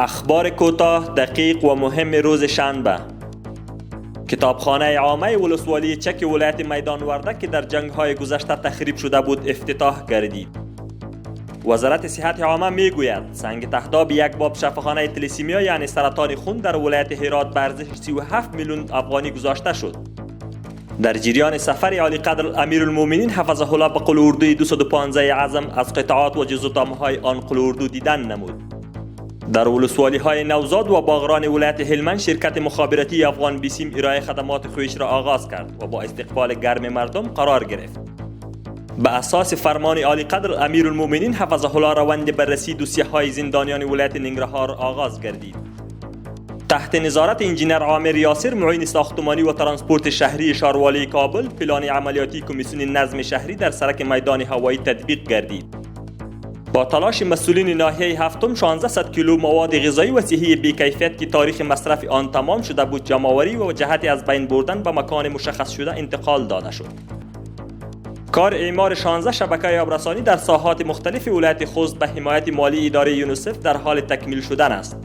اخبار کوتاه، دقیق و مهم روز شنبه. کتابخانه عامه ولسوالی چک ولایت میدان وردک که در جنگ‌های گذشته تخریب شده بود افتتاح گردید. وزارت صحت عامه میگوید سنگ تهداب یک باب شفاخانه تلیسیمیا یعنی سرطان خون در ولایت هرات به ارزش 37 میلیون افغانی گذاشته شد. در جریان سفر عالی قدر امیرالمومنین حفظه الله به قل اردوی 215 اعظم از قطعات و جزوتام‌های آن قل اردو دیدن نمود. در ولسوالی‌های نوزاد و باغران ولایت هلمند شرکت مخابراتی افغان بیسیم ارائه خدمات خویش را آغاز کرد و با استقبال گرم مردم قرار گرفت. به اساس فرمان عالی قدر امیرالمومنین حفظه الله روند بررسی دوسیه‌های زندانیان ولایت ننگرهار آغاز گردید. تحت نظارت انجینر عامر یاسر معین ساختمانی و ترانسپورت شهری شاروالی کابل پلان عملیاتی کمیسیون نظم شهری در سرک میدان هوایی تطبیق گردید. با تلاش مسئولین ناحیه هفتم 1600 کیلو مواد غذایی و صحی بی‌کیفیت که تاریخ مصرف آن تمام شده بود جمع‌آوری و جهت از بین بردن به مکان مشخص شده انتقال داده شد. کار اعمار 16 شبکه آبرسانی در ساحات مختلف ولایت خوست به حمایت مالی اداره یونیسف در حال تکمیل شدن است.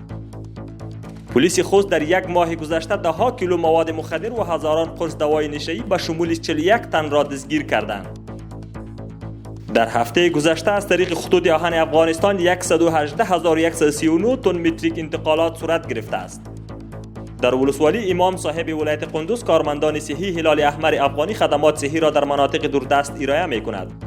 پلیس خوست در یک ماه گذشته 10 کیلو مواد مخدر و هزاران قرص دوای نشه‌ای به شمول 41 تن را دستگیر کردند. در هفته گذشته از طریق خطوط آهن افغانستان 118139 تن متریک انتقالات صورت گرفته است. در ولسوالی امام صاحب ولایت قندوز کارمندان صحی هلال احمر افغانی خدمات صحی را در مناطق دوردست ارائه می‌کند.